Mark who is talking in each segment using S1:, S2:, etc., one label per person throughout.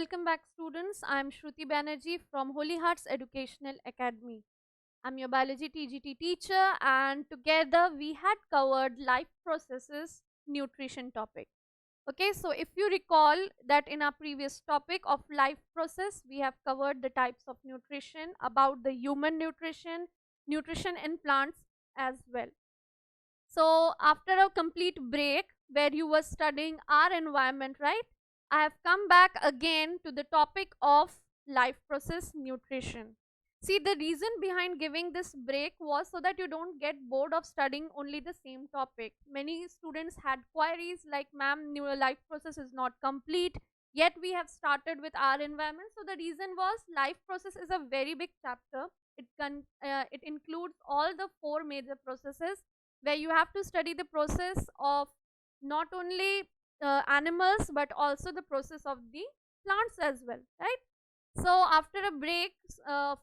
S1: welcome back students. I am Shruti Banerjee from Holy Hearts Educational Academy. I'm your biology TGT teacher and together we had covered life processes nutrition topic. Okay, so if you recall that in our previous topic of life process, we have covered the types of nutrition, about the human nutrition, nutrition in plants as well. So after a complete break where you were studying our environment, right? I have come back again to the topic of life process nutrition. See, the reason behind giving this break was so that you don't get bored of studying only the same topic. Many students had queries like, ma'am, new life process is not complete, yet we have started with our environment. So the reason was life process is a very big chapter. It includes all the four major processes where you have to study the process of not only animals but also the process of the plants as well, right? So after a break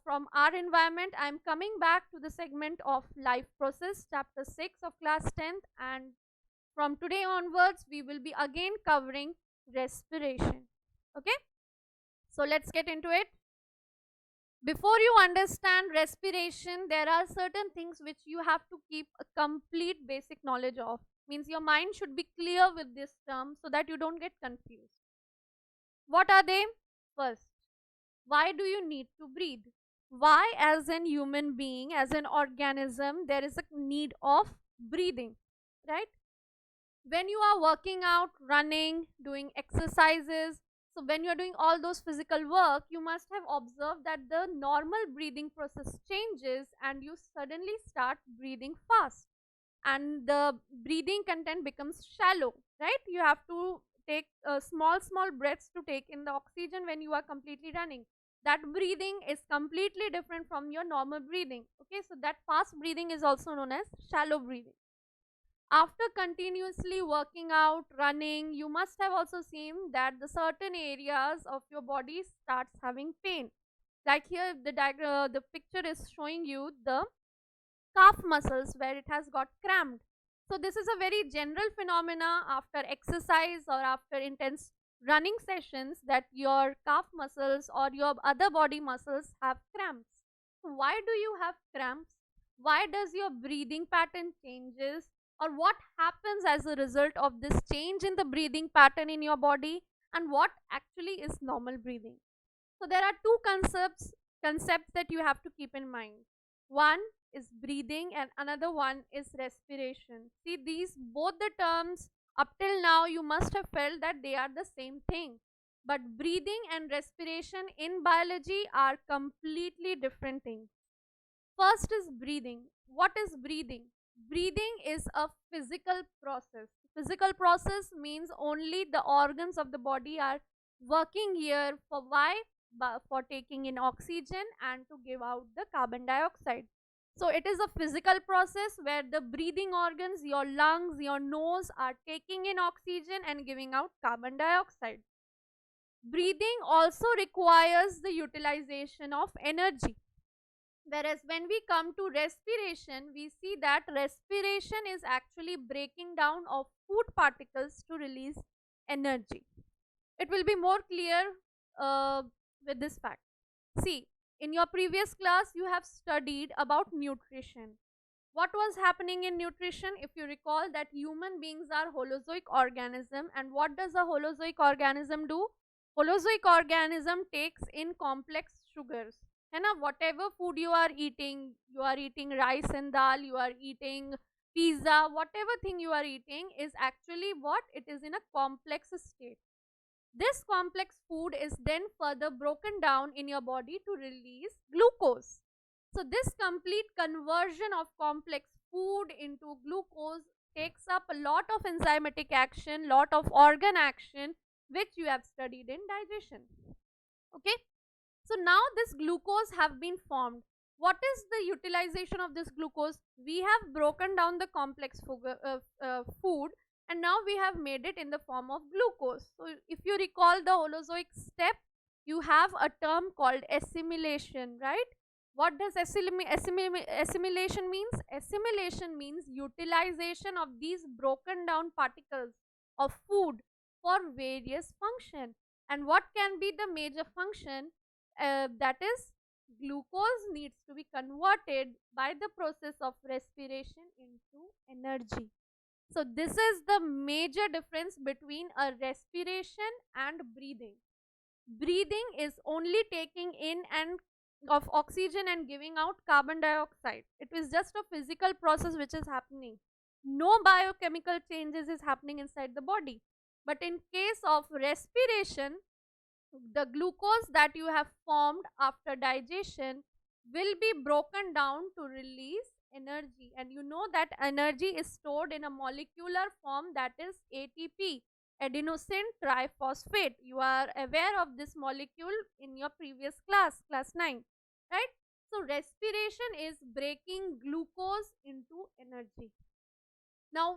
S1: from our environment, I am coming back to the segment of life process, chapter 6 of class 10th, and from today onwards we will be again covering respiration. Okay, so let's get into it. Before you understand respiration, there are certain things which you have to keep a complete basic knowledge of. Means your mind should be clear with this term so that you don't get confused. What are they? First, why do you need to breathe? Why, as an human being, as an organism, there is a need of breathing, right? When you are working out, running, doing exercises, so when you are doing all those physical work, you must have observed that the normal breathing process changes and you suddenly start breathing fast and the breathing content becomes shallow, right? You have to take small breaths to take in the oxygen when you are completely running. That breathing is completely different from your normal breathing. Okay, so that fast breathing is also known as shallow breathing. After continuously working out, running, you must have also seen that the certain areas of your body starts having pain. Like here the picture is showing you the calf muscles where it has got cramped. So this is a very general phenomena after exercise or after intense running sessions, that your calf muscles or your other body muscles have cramps. So why do you have cramps? Why does your breathing pattern changes, or what happens as a result of this change in the breathing pattern in your body, and what actually is normal breathing? So there are two concepts that you have to keep in mind. One is breathing and another one is respiration. See, these both the terms up till now you must have felt that they are the same thing. But breathing and respiration in biology are completely different things. First is breathing. What is breathing? Breathing is a physical process. Physical process means only the organs of the body are working here for why? For taking in oxygen and to give out the carbon dioxide. So it is a physical process where the breathing organs, your lungs, your nose are taking in oxygen and giving out carbon dioxide. Breathing also requires the utilization of energy. Whereas when we come to respiration, we see that respiration is actually breaking down of food particles to release energy. It will be more clear uh, with this fact. See, in your previous class, you have studied about nutrition. What was happening in nutrition? If you recall that human beings are holozoic organism, and what does a holozoic organism do? Holozoic organism takes in complex sugars. है ना? Whatever food you are eating rice and dal, you are eating pizza, whatever thing you are eating is actually what? It is in a complex state. This complex food is then further broken down in your body to release glucose. So this complete conversion of complex food into glucose takes up a lot of enzymatic action, lot of organ action, which you have studied in digestion. Okay. So now this glucose have been formed. What is the utilization of this glucose? We have broken down the complex food and now we have made it in the form of glucose. So if you recall the Holozoic step, you have a term called assimilation, right? What does assimilation means? Assimilation means utilization of these broken down particles of food for various function. And what can be the major function? That is, glucose needs to be converted by the process of respiration into energy. So, this is the major difference between a respiration and breathing. Breathing is only taking in and of oxygen and giving out carbon dioxide. It is just a physical process which is happening. No biochemical changes is happening inside the body. But in case of respiration, the glucose that you have formed after digestion will be broken down to release energy, and you know that energy is stored in a molecular form, that is ATP, adenosine triphosphate. You are aware of this molecule in your previous class 9, right? So respiration is breaking glucose into energy. Now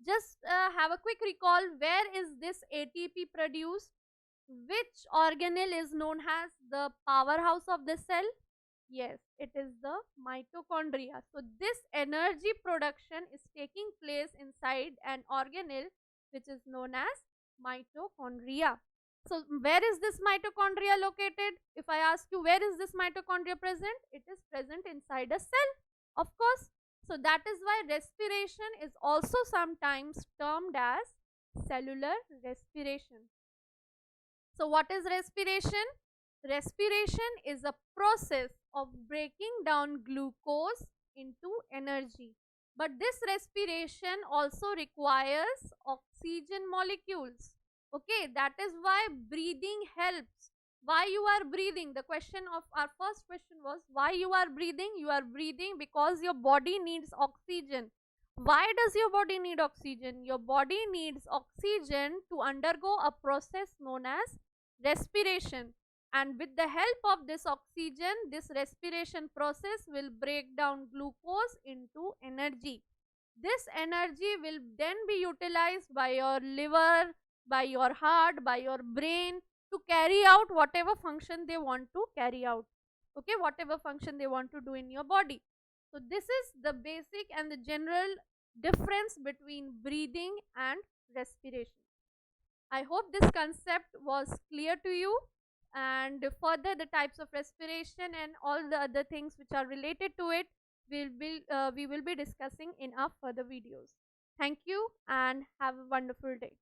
S1: just have a quick recall, where is this ATP produced? Which organelle is known as the powerhouse of the cell? Yes, it is the mitochondria. So, this energy production is taking place inside an organelle which is known as mitochondria. So, where is this mitochondria located? If I ask you, where is this mitochondria present? It is present inside a cell, of course. So, that is why respiration is also sometimes termed as cellular respiration. So, what is respiration? Respiration is a process of breaking down glucose into energy. But this respiration also requires oxygen molecules. Okay, that is why breathing helps. Why you are breathing? The question of our first question was why you are breathing? You are breathing because your body needs oxygen. Why does your body need oxygen? Your body needs oxygen to undergo a process known as respiration, and with the help of this oxygen, this respiration process will break down glucose into energy. This energy will then be utilized by your liver, by your heart, by your brain to carry out whatever function they want to carry out. Okay, whatever function they want to do in your body. So, this is the basic and the general difference between breathing and respiration. I hope this concept was clear to you, and further the types of respiration and all the other things which are related to it we will be discussing in our further videos. Thank you and have a wonderful day.